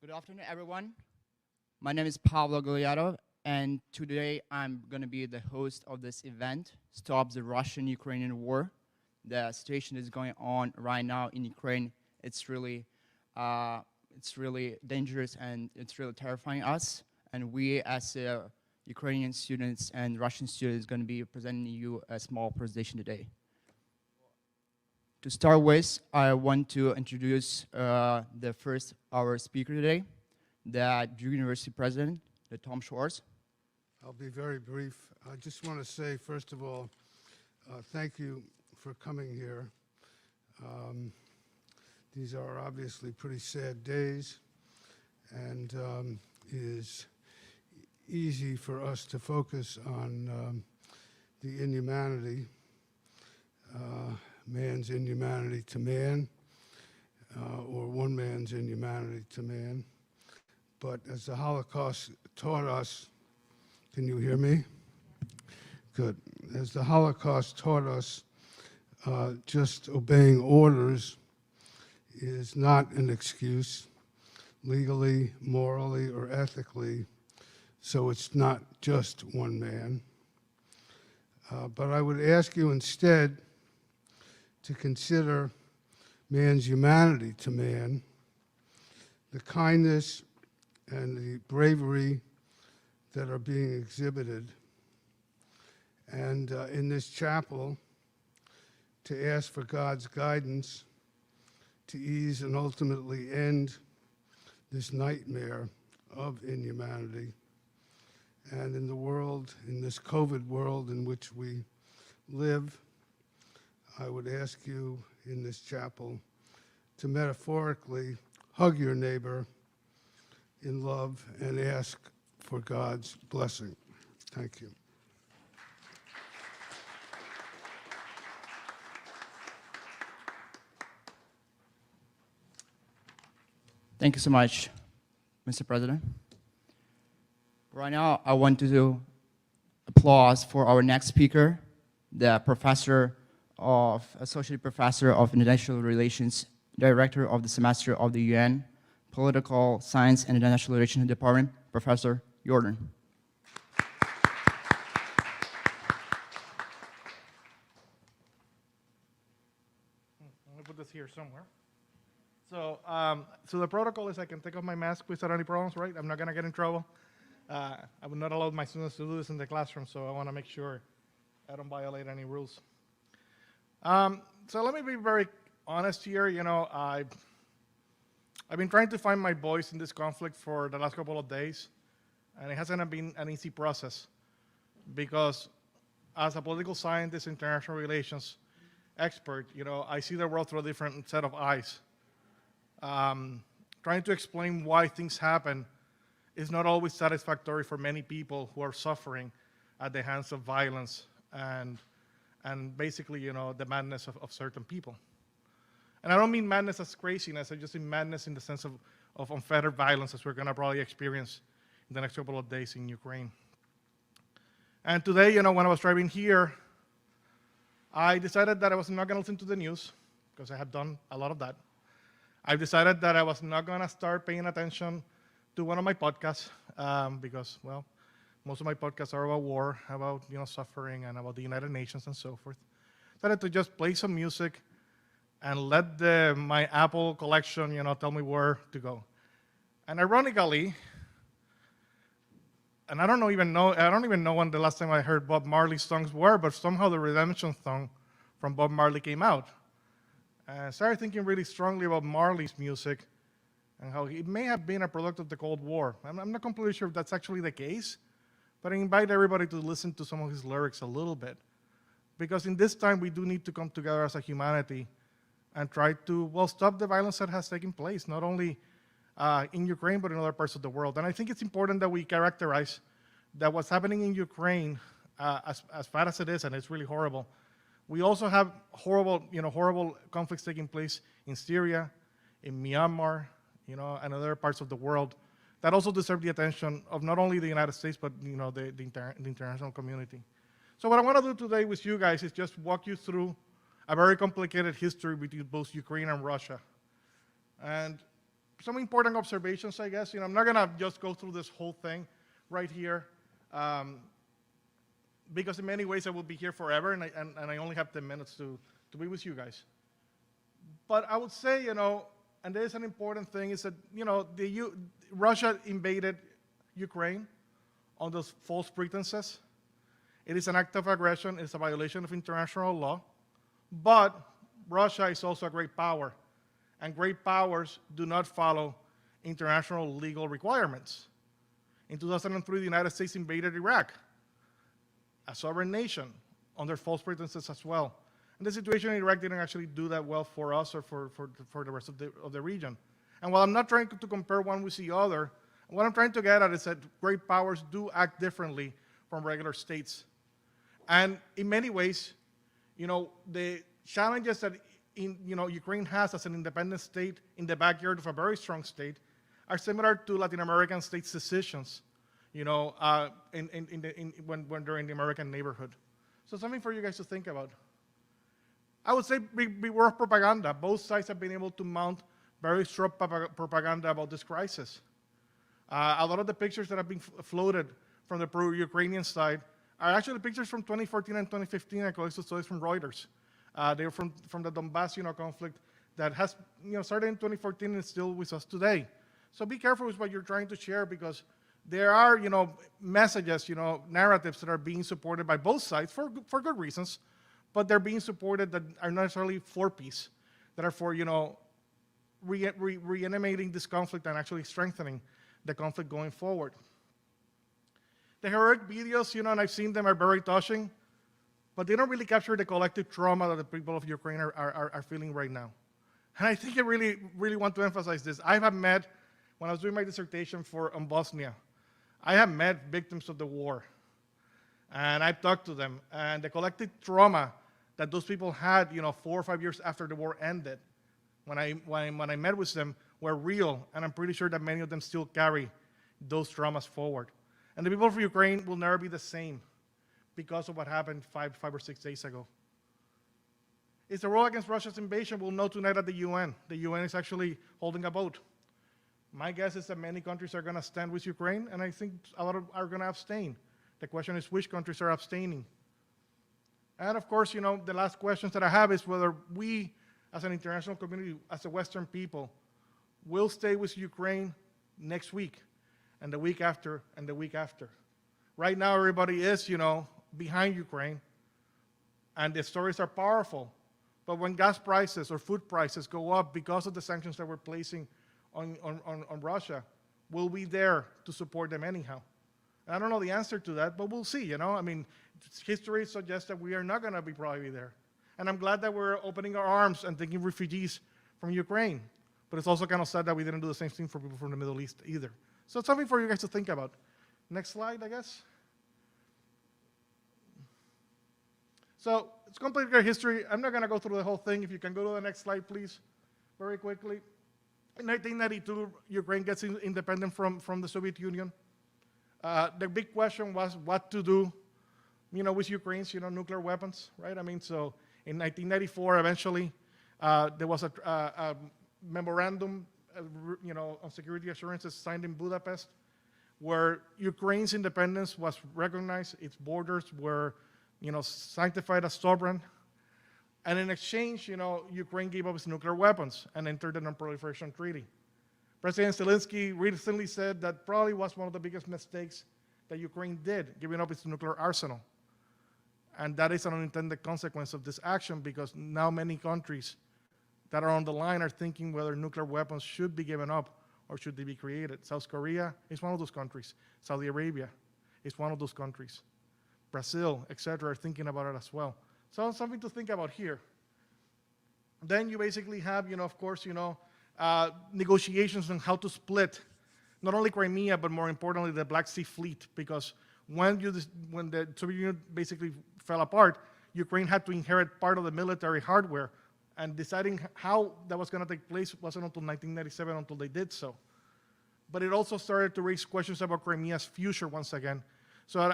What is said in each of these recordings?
Good afternoon, everyone. My name is Pablo Guglielmo, and today I'm going to be the host of this event, Stop the Russian-Ukrainian War. The situation is going on right now in Ukraine. It's really dangerous and it's really terrifying us. And we, as Ukrainian students and Russian students, going to be presenting you a small presentation today. To start with, I want to introduce our speaker today, the Duke University president, Tom Schwartz. I'll be very brief. I just want to say, first of all, thank you for coming here. These are obviously pretty sad days, and it is easy for us to focus on the inhumanity, man's inhumanity to man, or one man's inhumanity to man. But as the Holocaust taught us, can you hear me? Good. As the Holocaust taught us, just obeying orders is not an excuse, legally, morally, or ethically, so it's not just one man. But I would ask you instead to consider man's humanity to man, the kindness and the bravery that are being exhibited. And in this chapel, to ask for God's guidance to ease and ultimately end this nightmare of inhumanity. And in the world, in this COVID world in which we live, I would ask you in this chapel to metaphorically hug your neighbor in love and ask for God's blessing. Thank you. Thank you so much, Mr. President. Right now, I want to do applause for our next speaker, the Associate Professor of International Relations, Director of the Semester of the UN, Political Science and International Relations Department, Professor Jordan. I'm going to put this here somewhere. So the protocol is I can take off my mask without any problems, right? I'm not going to get in trouble. I would not allow my students to do this in the classroom, so I want to make sure I don't violate any rules. So let me be very honest here. You know, I've been trying to find my voice in this conflict for the last couple of days, and it hasn't been an easy process because as a political scientist, international relations expert, you know, I see the world through a different set of eyes. Trying to explain why things happen is not always satisfactory for many people who are suffering at the hands of violence and basically, you know, the madness of certain people. And I don't mean madness as craziness, I just mean madness in the sense of unfettered violence as we're going to probably experience in the next couple of days in Ukraine. And today, you know, when I was driving here, I decided that I was not going to listen to the news because I have done a lot of that. I decided that I was not going to start paying attention to one of my podcasts because, well, most of my podcasts are about war, about, you know, suffering, and about the United Nations and so forth. I decided to just play some music and let my Apple collection, you know, tell me where to go. And ironically, and I don't even know when the last time I heard Bob Marley's songs were, but somehow the Redemption song from Bob Marley came out. And I started thinking really strongly about Marley's music and how it may have been a product of the Cold War. I'm not completely sure if that's actually the case, but I invite everybody to listen to some of his lyrics a little bit. Because in this time, we do need to come together as a humanity and try to, well, stop the violence that has taken place, not only in Ukraine, but in other parts of the world. And I think it's important that we characterize that what's happening in Ukraine, as bad as it is, and it's really horrible, we also have horrible conflicts taking place in Syria, in Myanmar, you know, and other parts of the world that also deserve the attention of not only the United States, but, you know, the international community. So what I want to do today with you guys is just walk you through a very complicated history between both Ukraine and Russia. And some important observations, I guess. I'm not gonna just go through this whole thing right here, because in many ways I will be here forever, and I only have 10 minutes to be with you guys. But I would say, and there is an important thing, is that, Russia invaded Ukraine on those false pretenses. It is an act of aggression. It's a violation of international law. But Russia is also a great power, and great powers do not follow international legal requirements. In 2003, the United States invaded Iraq, a sovereign nation, under false pretenses as well. And the situation in Iraq didn't actually do that well for us or for the rest of the region. And while I'm not trying to compare one with the other, what I'm trying to get at is that great powers do act differently from regular states. And in many ways, the challenges that Ukraine has as an independent state in the backyard of a very strong state are similar to Latin American states' decisions, when they're in the American neighborhood. So something for you guys to think about. I would say beware of propaganda. Both sides have been able to mount very strong propaganda about this crisis. A lot of the pictures that have been floated from the pro-Ukrainian side are actually pictures from 2014 and 2015, I collected studies from Reuters. They're from the Donbass, conflict that has, started in 2014 and is still with us today. So be careful with what you're trying to share, because there are, messages, narratives that are being supported by both sides for good reasons, but they're being supported that are not necessarily for peace, that are for, reanimating this conflict and actually strengthening the conflict going forward. The heroic videos, and I've seen them, are very touching, but they don't really capture the collective trauma that the people of Ukraine are feeling right now. And I think I really, really want to emphasize this. I have met, when I was doing my dissertation on Bosnia, I have met victims of the war, and I've talked to them, and the collective trauma that those people had, 4 or 5 years after the war ended, when I met with them, were real, and I'm pretty sure that many of them still carry those traumas forward. And the people of Ukraine will never be the same because of what happened 5 or 6 days ago. It's the war against Russia's invasion. We'll know tonight at the UN. The UN is actually holding a vote. My guess is that many countries are going to stand with Ukraine, and I think a lot are going to abstain. The question is which countries are abstaining. And of course, the last questions that I have is whether we, as an international community, as a Western people, will stay with Ukraine next week, and the week after, and the week after. Right now, everybody is, behind Ukraine, and the stories are powerful. But when gas prices or food prices go up because of the sanctions that we're placing on Russia, will we there to support them anyhow? And I don't know the answer to that, but we'll see, I mean, history suggests that we are not going to be probably there. And I'm glad that we're opening our arms and taking refugees from Ukraine. But it's also kind of sad that we didn't do the same thing for people from the Middle East either. So it's something for you guys to think about. Next slide, I guess. So it's complicated history. I'm not going to go through the whole thing. If you can go to the next slide, please, very quickly. In 1992, Ukraine gets independent from the Soviet Union. The big question was what to do, with Ukraine's, nuclear weapons, right? I mean, so in 1994, eventually, there was a memorandum, on security assurances signed in Budapest, where Ukraine's independence was recognized, its borders were, sanctified as sovereign, and in exchange, Ukraine gave up its nuclear weapons and entered the Non-Proliferation Treaty. President Zelensky recently said that probably was one of the biggest mistakes that Ukraine did, giving up its nuclear arsenal. And that is an unintended consequence of this action, because now many countries that are on the line are thinking whether nuclear weapons should be given up or should they be created. South Korea is one of those countries. Saudi Arabia is one of those countries. Brazil, etc., are thinking about it as well. So something to think about here. Then you basically have, of course, negotiations on how to split not only Crimea, but more importantly, the Black Sea Fleet, because when the Soviet Union basically fell apart, Ukraine had to inherit part of the military hardware, and deciding how that was going to take place wasn't until 1997 until they did so. But it also started to raise questions about Crimea's future once again. So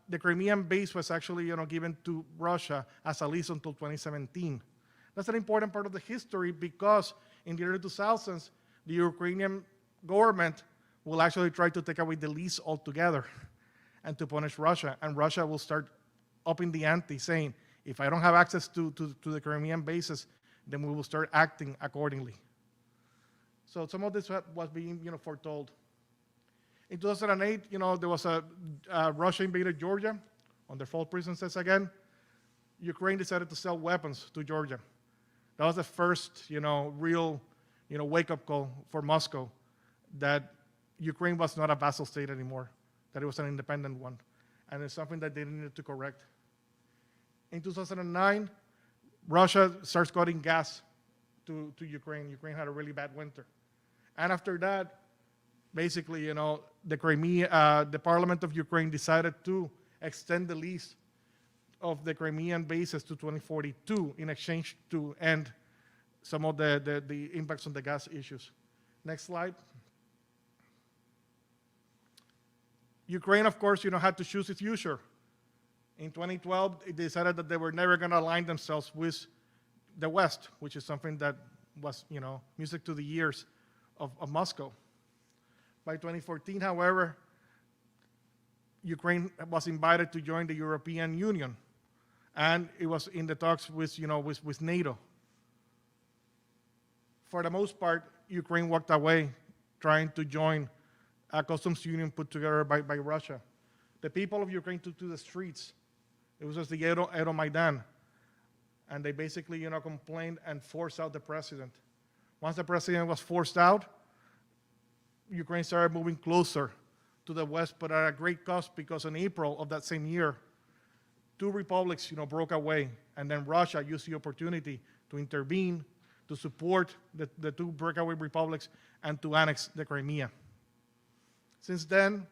the Crimean base was actually given to Russia as a lease until 2017. That's an important part of the history, because in the early 2000s, the Ukrainian government will actually try to take away the lease altogether and to punish Russia. And Russia will start upping the ante, saying, if I don't have access to the Crimean bases, then we will start acting accordingly. So some of this was being, foretold. In 2008, there was Russia invaded Georgia under false pretenses again. Ukraine decided to sell weapons to Georgia. That was the first, real, wake-up call for Moscow that Ukraine was not a vassal state anymore, that it was an independent one. And it's something that they needed to correct. In 2009, Russia starts cutting gas to Ukraine. Ukraine had a really bad winter. And after that, basically, the Crimea, the parliament of Ukraine decided to extend the lease of the Crimean bases to 2042 in exchange to end some of the impacts on the gas issues. Next slide. Ukraine, of course, had to choose its future. In 2012, it decided that they were never going to align themselves with the West, which is something that was, music to the ears of Moscow. By 2014, however, Ukraine was invited to join the European Union, and it was in the talks with, with NATO. For the most part, Ukraine walked away trying to join a customs union put together by Russia. The people of Ukraine took to the streets. It was just the Euromaidan. And they basically, complained and forced out the president. Once the president was forced out, Ukraine started moving closer to the West, but at a great cost, because in April of that same year, two republics, broke away, and then Russia used the opportunity to intervene, to support the two breakaway republics, and to annex the Crimea. Since then,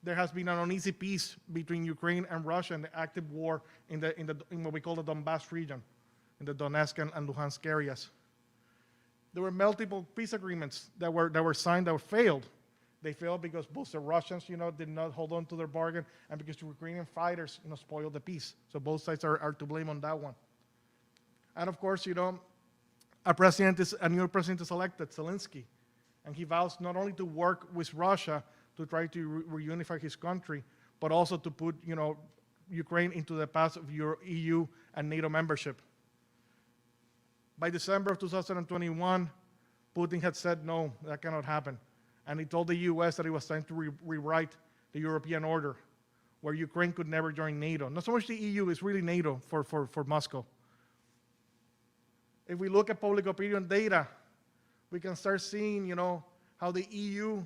there has been an uneasy peace between Ukraine and Russia and the active war in what we call the Donbass region, in the Donetsk and Luhansk areas. There were multiple peace agreements that were signed that failed. They failed because both the Russians, did not hold on to their bargain, and because the Ukrainian fighters, spoiled the peace. So both sides are to blame on that one. And of course, a new president is elected, Zelensky, and he vows not only to work with Russia to try to reunify his country, but also to put, Ukraine into the path of EU and NATO membership. By December of 2021, Putin had said, no, that cannot happen. And he told the US that it was time to rewrite the European order, where Ukraine could never join NATO. Not so much the EU, it's really NATO for Moscow. If we look at public opinion data, we can start seeing, how the EU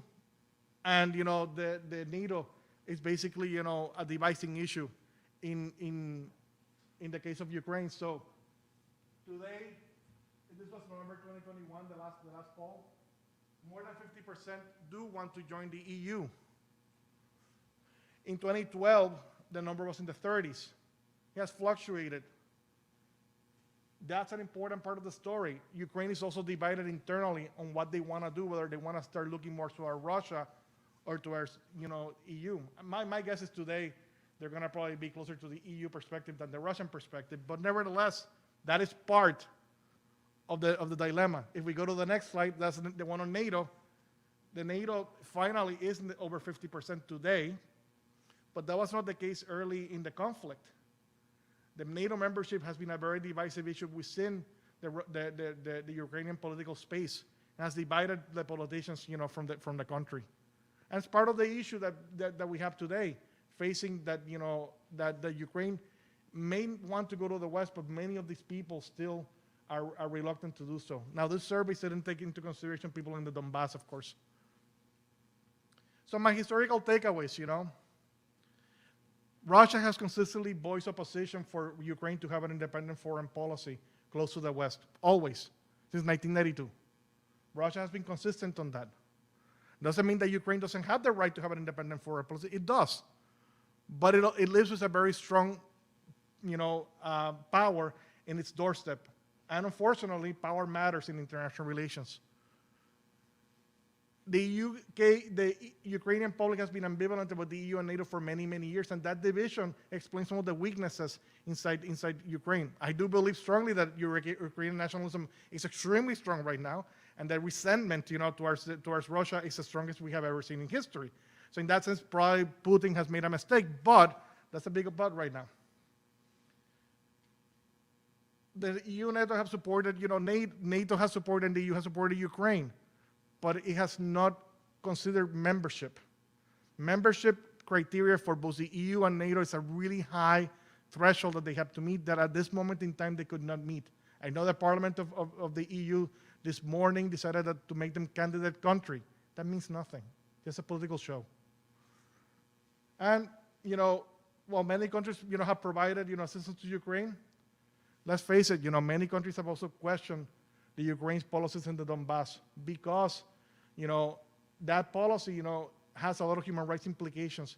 and, the NATO is basically, a dividing issue in the case of Ukraine. So today, this was November 2021, the last poll, more than 50% do want to join the EU. In 2012, the number was in the 30s. It has fluctuated. That's an important part of the story. Ukraine is also divided internally on what they want to do, whether they want to start looking more toward Russia or towards, EU. My guess is today they're going to probably be closer to the EU perspective than the Russian perspective. But nevertheless, that is part of the dilemma. If we go to the next slide, that's the one on NATO. The NATO finally is over 50% today, but that was not the case early in the conflict. The NATO membership has been a very divisive issue within the Ukrainian political space. It has divided the politicians, from the country. And it's part of the issue that we have today, facing that, that the Ukraine may want to go to the West, but many of these people still are reluctant to do so. Now, this survey didn't take into consideration people in the Donbass, of course. So my historical takeaways, Russia has consistently voiced opposition for Ukraine to have an independent foreign policy close to the West, always, since 1992. Russia has been consistent on that. Doesn't mean that Ukraine doesn't have the right to have an independent foreign policy. It does. But it lives with a very strong, power in its doorstep. And unfortunately, power matters in international relations. The Ukrainian public has been ambivalent about the EU and NATO for many, many years, and that division explains some of the weaknesses inside Ukraine. I do believe strongly that Ukrainian nationalism is extremely strong right now, And the resentment, towards Russia is the strongest we have ever seen in history. So in that sense, probably Putin has made a mistake, but that's a big but right now. The EU and NATO have supported, NATO has supported and the EU has supported Ukraine, but it has not considered membership. Membership criteria for both the EU and NATO is a really high threshold that they have to meet that at this moment in time they could not meet. I know the Parliament of the EU this morning decided to make them candidate country. That means nothing, just a political show. And, while many countries, have provided, assistance to Ukraine, let's face it, many countries have also questioned the Ukraine's policies in the Donbass because, that policy, has a lot of human rights implications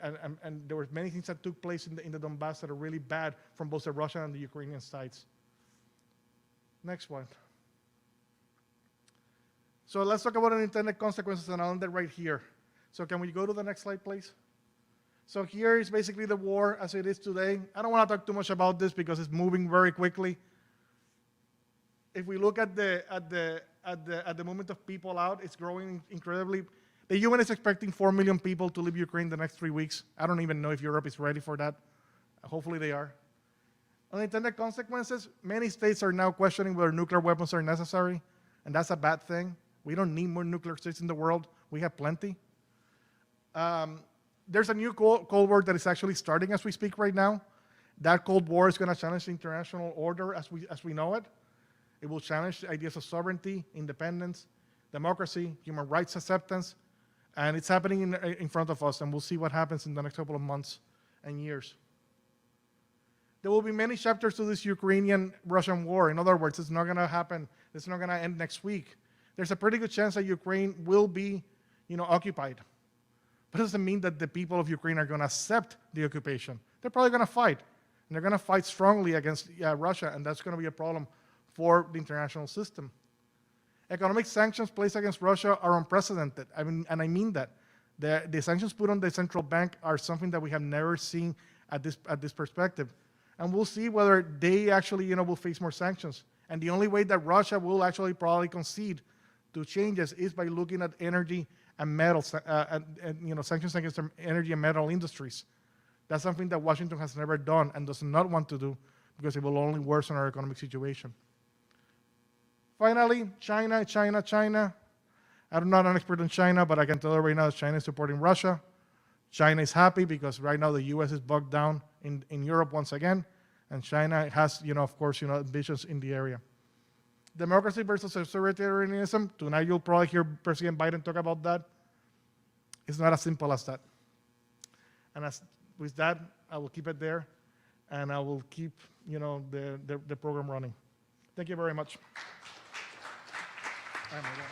and there were many things that took place in the Donbass that are really bad from both the Russian and the Ukrainian sides. Next one. So let's talk about unintended consequences, and I'll end it right here. So can we go to the next slide, please? So here is basically the war as it is today. I don't want to talk too much about this because it's moving very quickly. If we look at the movement of people out, it's growing incredibly. The UN is expecting 4 million people to leave Ukraine the next 3 weeks. I don't even know if Europe is ready for that. Hopefully they are. Unintended consequences, many states are now questioning whether nuclear weapons are necessary, and that's a bad thing. We don't need more nuclear states in the world. We have plenty. There's a new Cold War that is actually starting as we speak right now. That Cold War is going to challenge the international order as we know it. It will challenge the ideas of sovereignty, independence, democracy, human rights acceptance, and it's happening in front of us, and we'll see what happens in the next couple of months and years. There will be many chapters to this Ukrainian-Russian war. In other words, it's not going to happen. It's not going to end next week. There's a pretty good chance that Ukraine will be, occupied. But it doesn't mean that the people of Ukraine are going to accept the occupation. They're probably going to fight. And they're going to fight strongly against Russia, and that's going to be a problem for the international system. Economic sanctions placed against Russia are unprecedented. I mean that. The sanctions put on the central bank are something that we have never seen at this perspective. And we'll see whether they actually, will face more sanctions. And the only way that Russia will actually probably concede to changes is by looking at energy and metals, sanctions against the energy and metal industries. That's something that Washington has never done and does not want to do because it will only worsen our economic situation. Finally, China. I'm not an expert in China, but I can tell you right now that China is supporting Russia. China is happy because right now the U.S. is bogged down in Europe once again, and China has, of course, ambitions in the area. Democracy versus authoritarianism. Tonight you'll probably hear President Biden talk about that. It's not as simple as that. And with that, I will keep it there, and I will keep, the program running. Thank you very much. Oh my God.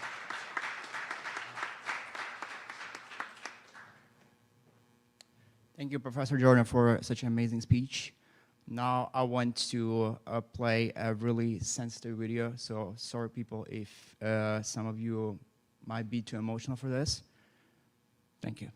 Thank you, Professor Jordan, for such an amazing speech. Now I want to play a really sensitive video, so sorry people if some of you might be too emotional for this. Thank you.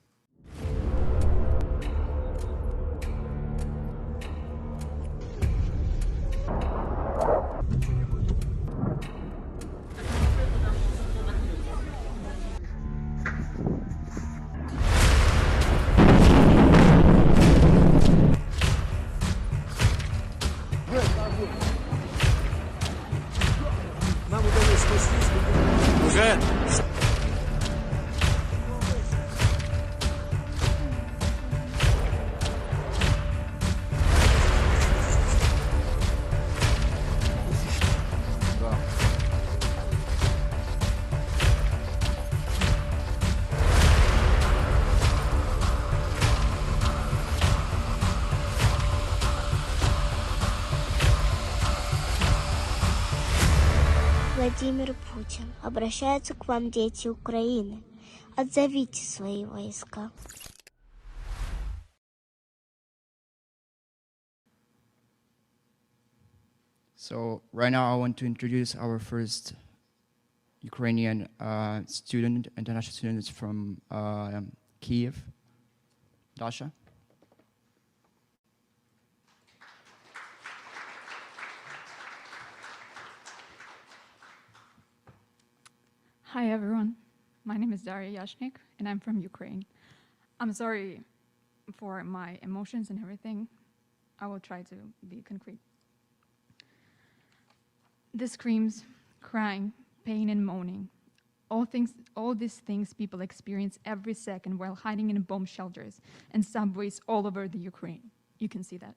Владимир Путин. Обращаются к вам дети Украины. Отзовите свои войска. So right now I want to introduce our first Ukrainian student, international students from Kyiv, Dasha. Hi everyone, my name is Daria Yashnik and I'm from Ukraine. I'm sorry for my emotions and everything. I will try to be concrete. The screams, crying, pain and moaning, all these things people experience every second while hiding in bomb shelters and subways all over the Ukraine. You can see that.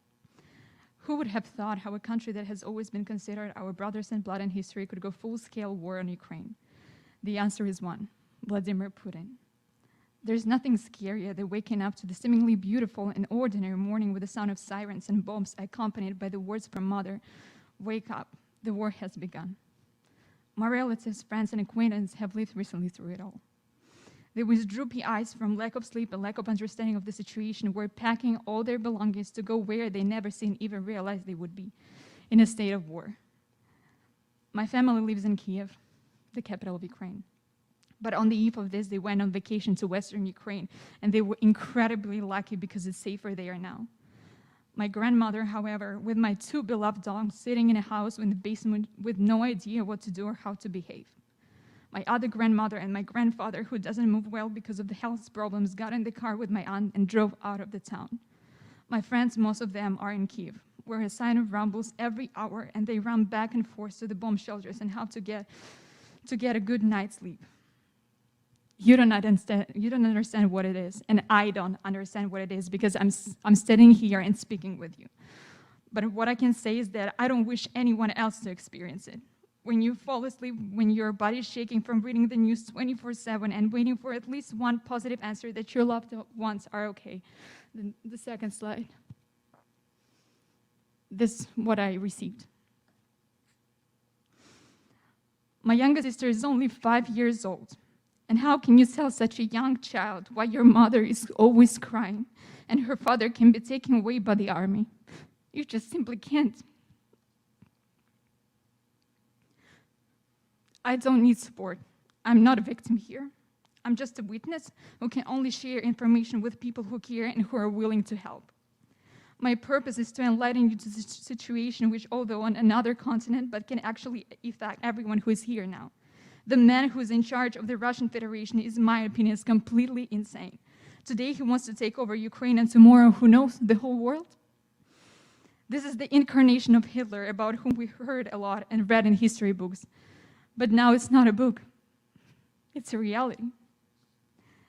Who would have thought how a country that has always been considered our brothers in blood and history could go full-scale war on Ukraine? The answer is one: Vladimir Putin. There's nothing scarier than waking up to the seemingly beautiful and ordinary morning with the sound of sirens and bombs accompanied by the words from mother, "Wake up, the war has begun." My relatives, friends, and acquaintances have lived recently through it all. They with droopy eyes from lack of sleep and lack of understanding of the situation were packing all their belongings to go where they never seen even realized they would be, in a state of war. My family lives in Kiev, the capital of Ukraine. But on the eve of this, they went on vacation to Western Ukraine, and they were incredibly lucky because it's safer there now. My grandmother, however, with my two beloved dogs, sitting in a house in the basement with no idea what to do or how to behave. My other grandmother and my grandfather, who doesn't move well because of the health problems, got in the car with my aunt and drove out of the town. My friends, most of them are in Kiev, where a siren rumbles every hour, and they run back and forth to the bomb shelters and how to get a good night's sleep. You don't understand what it is, and I don't understand what it is because I'm standing here and speaking with you. But what I can say is that I don't wish anyone else to experience it. When you fall asleep, when your body's shaking from reading the news 24/7 and waiting for at least one positive answer that your loved ones are okay. The second slide. This is what I received. My youngest sister is only 5 years old. And how can you tell such a young child why your mother is always crying and her father can be taken away by the army? You just simply can't. I don't need support. I'm not a victim here. I'm just a witness who can only share information with people who care and who are willing to help. My purpose is to enlighten you to the situation which, although on another continent, but can actually affect everyone who is here now. The man who is in charge of the Russian Federation is, in my opinion, is completely insane. Today he wants to take over Ukraine, and tomorrow, who knows, the whole world? This is the incarnation of Hitler, about whom we heard a lot and read in history books. But now it's not a book, it's a reality.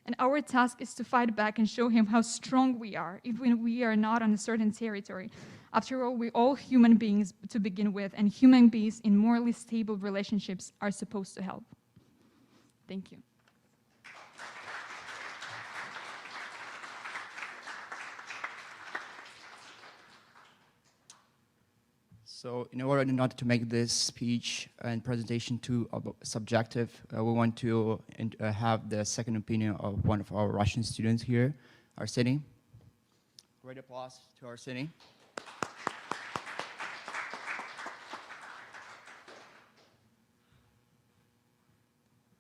And our task is to fight back and show him how strong we are, even we are not on a certain territory. After all, we're all human beings to begin with, and human beings in morally stable relationships are supposed to help. Thank you. So in order not to make this speech and presentation too subjective, we want to have the second opinion of one of our Russian students here, Arsenij. Great applause to Arsenij.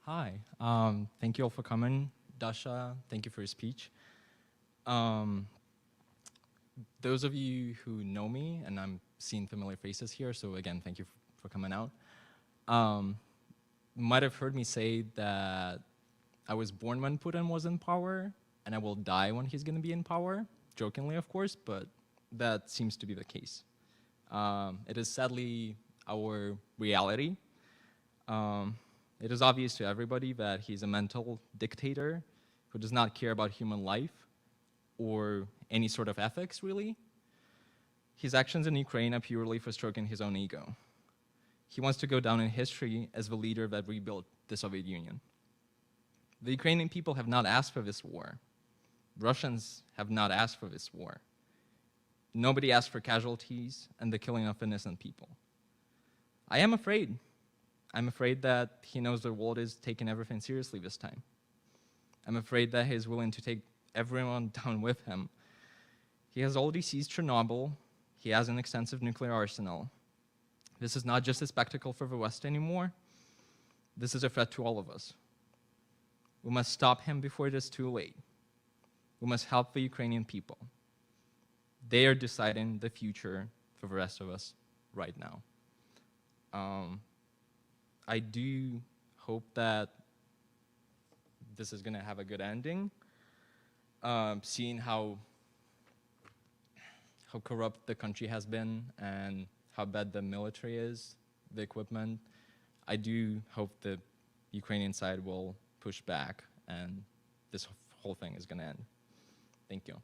Hi, thank you all for coming. Dasha, thank you for your speech. Those of you who know me, and I'm seeing familiar faces here, so again, thank you for coming out. Might have heard me say that I was born when Putin was in power, and I will die when he's gonna be in power, jokingly of course, but that seems to be the case. It is sadly our reality. It is obvious to everybody that he's a mental dictator who does not care about human life or any sort of ethics, really. His actions in Ukraine are purely for stroking his own ego. He wants to go down in history as the leader that rebuilt the Soviet Union. The Ukrainian people have not asked for this war. Russians have not asked for this war. Nobody asked for casualties and the killing of innocent people. I am afraid. I'm afraid that he knows the world is taking everything seriously this time. I'm afraid that he's willing to take everyone down with him. He has already seized Chernobyl. He has an extensive nuclear arsenal. This is not just a spectacle for the West anymore. This is a threat to all of us. We must stop him before it is too late. We must help the Ukrainian people. They are deciding the future for the rest of us right now. I do hope that this is gonna have a good ending. Seeing how corrupt the country has been and how bad the military is, the equipment, I do hope the Ukrainian side will push back and this whole thing is gonna end. Thank you.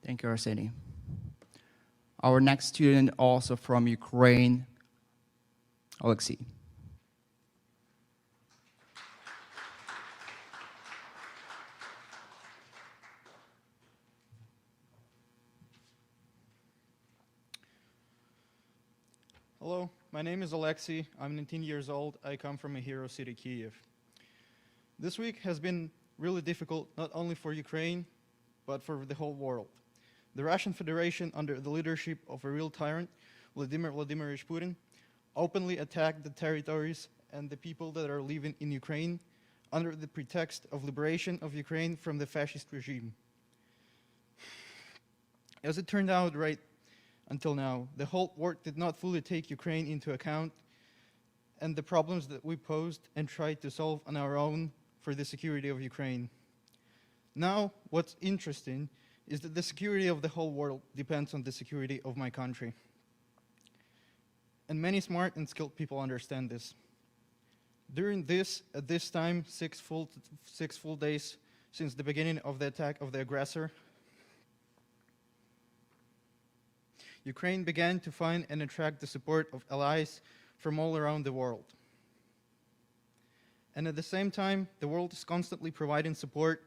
Thank you, Arseny. Our next student, also from Ukraine, Alexei. Hello, my name is Alexei. I'm 19 years old. I come from a hero city, Kyiv. This week has been really difficult, not only for Ukraine, but for the whole world. The Russian Federation, under the leadership of a real tyrant, Vladimir Vladimirovich Putin, openly attacked the territories and the people that are living in Ukraine under the pretext of liberation of Ukraine from the fascist regime. As it turned out, right until now, the whole world did not fully take Ukraine into account and the problems that we posed and tried to solve on our own for the security of Ukraine. Now, what's interesting is that the security of the whole world depends on the security of my country. And many smart and skilled people understand this. During at this time, 6 full days since the beginning of the attack of the aggressor, Ukraine began to find and attract the support of allies from all around the world. And at the same time, the world is constantly providing support,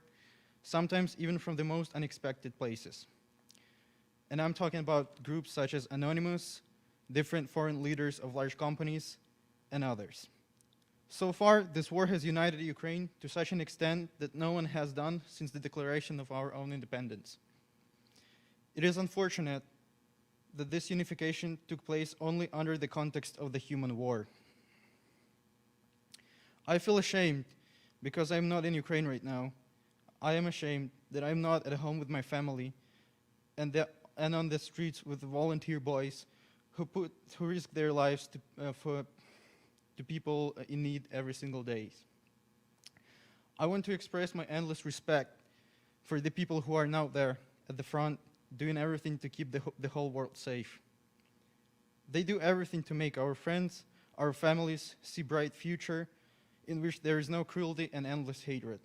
sometimes even from the most unexpected places. And I'm talking about groups such as Anonymous, different foreign leaders of large companies, and others. So far, this war has united Ukraine to such an extent that no one has done since the declaration of our own independence. It is unfortunate that this unification took place only under the context of the human war. I feel ashamed because I'm not in Ukraine right now. I am ashamed that I'm not at home with my family and on the streets with the volunteer boys who risk their lives to people in need every single day. I want to express my endless respect for the people who are now there at the front doing everything to keep the whole world safe. They do everything to make our friends, our families see bright future in which there is no cruelty and endless hatred.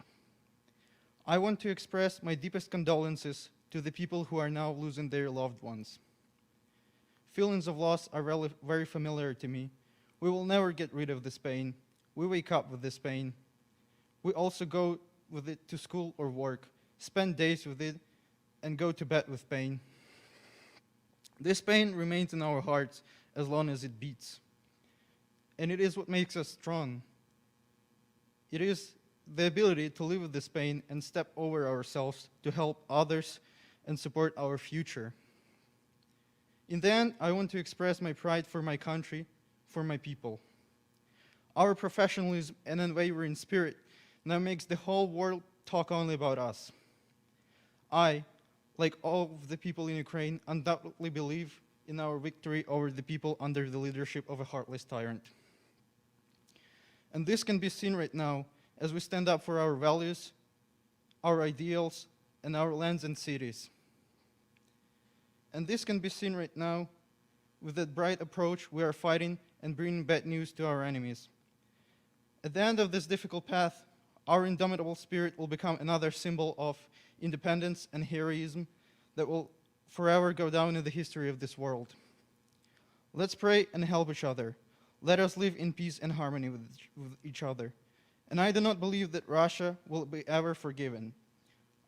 I want to express my deepest condolences to the people who are now losing their loved ones. Feelings of loss are very familiar to me. We will never get rid of this pain. We wake up with this pain. We also go with it to school or work, spend days with it, and go to bed with pain. This pain remains in our hearts as long as it beats. And it is what makes us strong. It is the ability to live with this pain and step over ourselves to help others and support our future. In the end, I want to express my pride for my country, for my people. Our professionalism and unwavering spirit now makes the whole world talk only about us. I, like all of the people in Ukraine, undoubtedly believe in our victory over the people under the leadership of a heartless tyrant. And this can be seen right now as we stand up for our values, our ideals, and our lands and cities. And this can be seen right now with that bright approach we are fighting and bringing bad news to our enemies. At the end of this difficult path, our indomitable spirit will become another symbol of independence and heroism that will forever go down in the history of this world. Let's pray and help each other. Let us live in peace and harmony with each other. And I do not believe that Russia will be ever forgiven.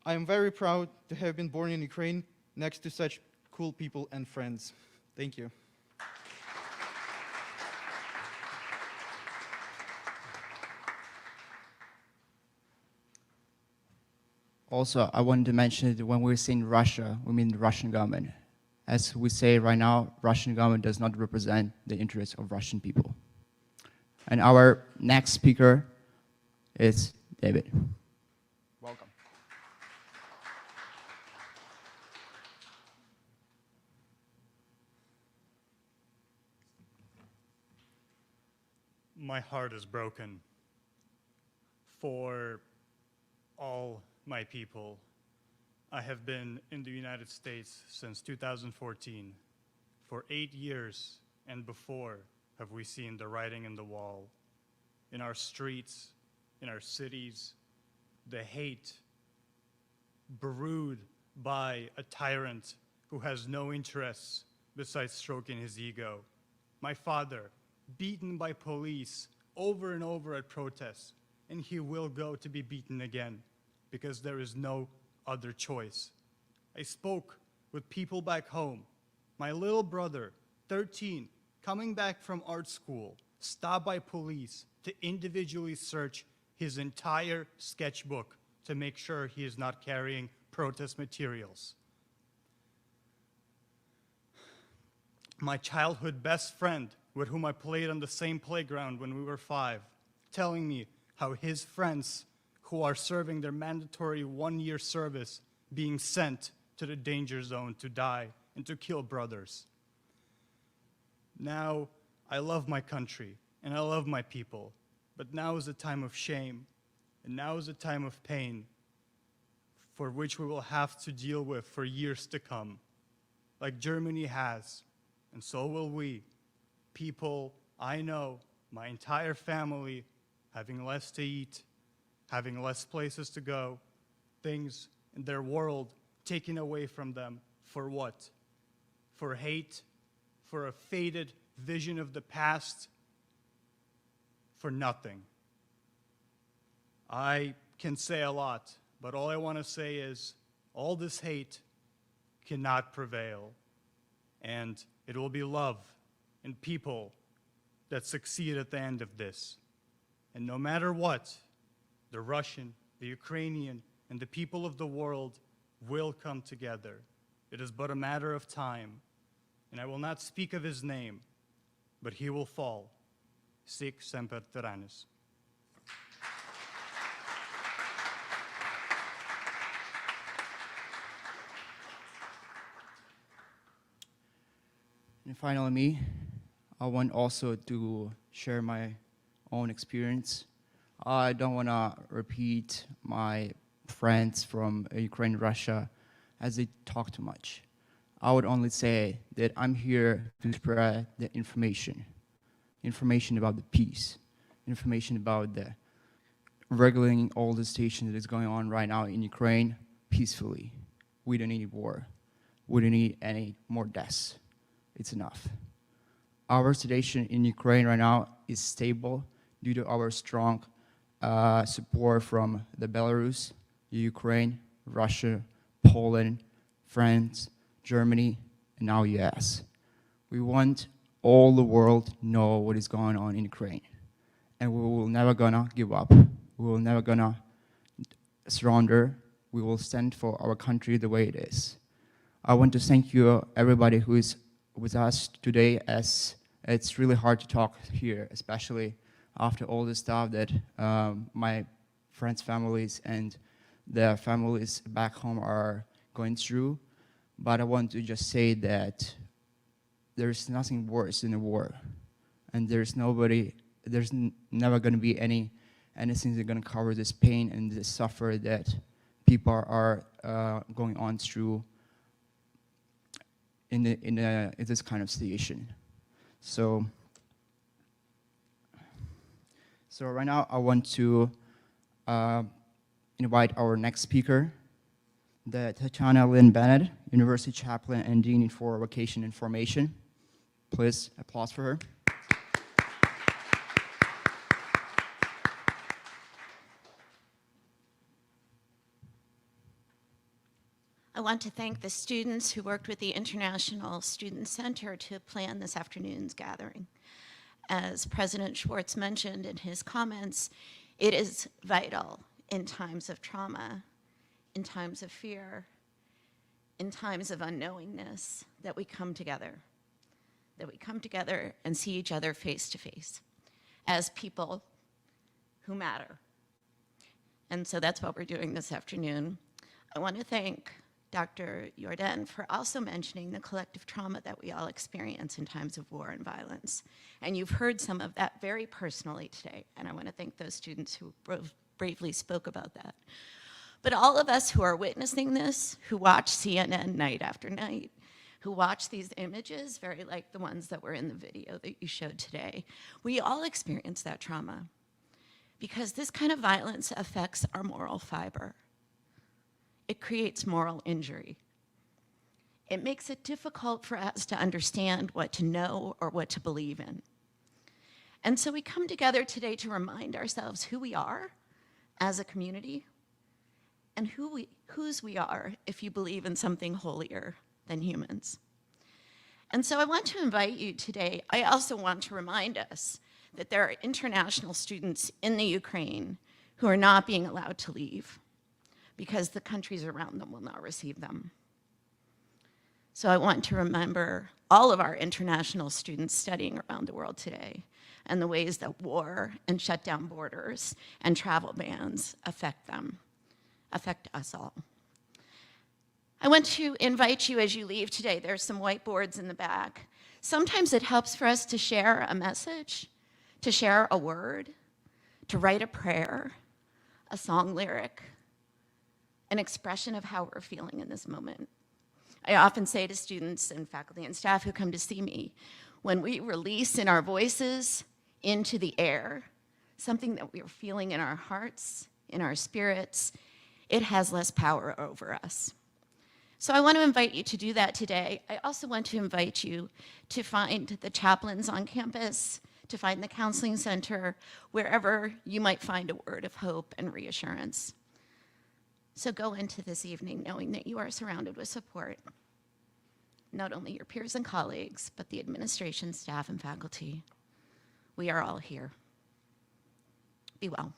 I am very proud to have been born in Ukraine next to such cool people and friends. Thank you. Also, I wanted to mention that when we're saying Russia, we mean the Russian government. As we say right now, Russian government does not represent the interests of Russian people. And our next speaker is David. Welcome. My heart is broken for all my people. I have been in the United States since 2014. For 8 years and before have we seen the writing on the wall. In our streets, in our cities, the hate brewed by a tyrant who has no interests besides stroking his ego. My father, beaten by police over and over at protests, and he will go to be beaten again because there is no other choice. I spoke with people back home. My little brother, 13, coming back from art school, stopped by police to individually search his entire sketchbook to make sure he is not carrying protest materials. My childhood best friend, with whom I played on the same playground when we were 5, telling me how his friends who are serving their mandatory 1-year service being sent to the danger zone to die and to kill brothers. Now, I love my country and I love my people, but now is a time of shame and now is a time of pain for which we will have to deal with for years to come, like Germany has, and so will we. People I know, my entire family, having less to eat, having less places to go, things in their world taken away from them. For what? For hate? For a faded vision of the past? For nothing. I can say a lot, but all I want to say is all this hate cannot prevail, and it will be love and people that succeed at the end of this. And no matter what, the Russian, the Ukrainian, and the people of the world will come together. It is but a matter of time. And I will not speak of his name, but he will fall. Sic semper tyrannis. And finally, me, I want also to share my own experience. I don't want to repeat my friends from Ukraine, Russia, as they talk too much. I would only say that I'm here to spread the information about the peace, information about the regulating all the stations that is going on right now in Ukraine peacefully. We don't need war. We don't need any more deaths. It's enough. Our situation in Ukraine right now is stable due to our strong support from the Belarus, Ukraine, Russia, Poland, France, Germany, and now US. We want all the world to know what is going on in Ukraine. And we will never gonna give up. We will never gonna surrender. We will stand for our country the way it is. I want to thank you, everybody who is with us today, as it's really hard to talk here, especially after all the stuff that my friends' families and their families back home are going through. But I want to just say that there's nothing worse than a war. And there's never going to be anything that's going to cover this pain and this suffer that people are going on through in this kind of situation. So right now I want to invite our next speaker, the Tatiana Lynn Bennett, University Chaplain and Dean for Vocation and Formation. Please applause for her. I want to thank the students who worked with the International Student Center to plan this afternoon's gathering. As President Schwartz mentioned in his comments, it is vital in times of trauma, in times of fear, in times of unknowingness, that we come together and see each other face to face as people who matter. And so that's what we're doing this afternoon. I want to thank Dr. Jordan for also mentioning the collective trauma that we all experience in times of war and violence. And you've heard some of that very personally today, and I want to thank those students who bravely spoke about that. But all of us who are witnessing this, who watch CNN night after night, who watch these images, very like the ones that were in the video that you showed today, we all experience that trauma because this kind of violence affects our moral fiber. It creates moral injury. It makes it difficult for us to understand what to know or what to believe in. And so we come together today to remind ourselves who we are as a community and whose we are if you believe in something holier than humans. And so I want to invite you today, I also want to remind us that there are international students in the Ukraine who are not being allowed to leave because the countries around them will not receive them. So I want to remember all of our international students studying around the world today and the ways that war and shut down borders and travel bans affect them, affect us all. I want to invite you as you leave today, there's some whiteboards in the back. Sometimes it helps for us to share a message, to share a word, to write a prayer, a song lyric, an expression of how we're feeling in this moment. I often say to students and faculty and staff who come to see me, when we release in our voices into the air, something that we are feeling in our hearts, in our spirits, it has less power over us. So I want to invite you to do that today. I also want to invite you to find the chaplains on campus, to find the counseling center, wherever you might find a word of hope and reassurance. So go into this evening knowing that you are surrounded with support, not only your peers and colleagues, but the administration, staff, and faculty. We are all here. Be well.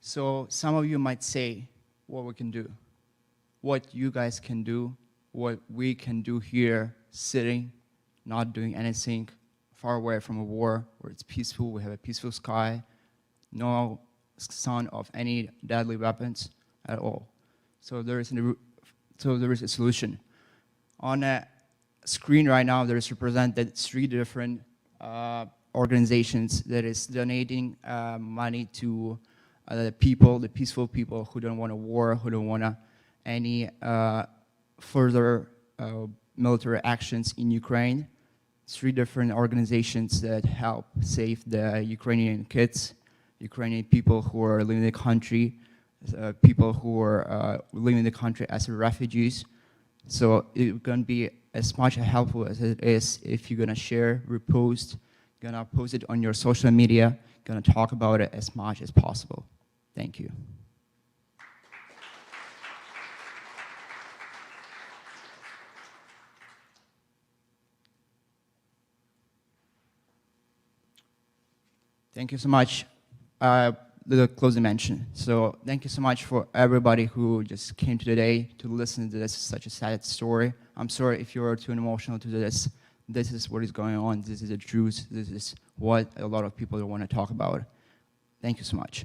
So some of you might say what we can do, what you guys can do, what we can do here, sitting, not doing anything, far away from a war where it's peaceful, we have a peaceful sky, no sound of any deadly weapons at all. So there is a solution. On a screen right now, there is represented 3 different organizations that is donating money to the people, the peaceful people who don't want a war, who don't want any further military actions in Ukraine. 3 different organizations that help save the Ukrainian kids, Ukrainian people who are living in the country, people who are living in the country as refugees. So it's going to be as much helpful as it is if you're going to share, repost, going to post it on your social media, going to talk about it as much as possible. Thank you. Thank you so much. The closing mention. So thank you so much for everybody who just came today to listen to this such a sad story. I'm sorry if you're too emotional to this. This is what is going on. This is the truth. This is what a lot of people don't want to talk about. Thank you so much.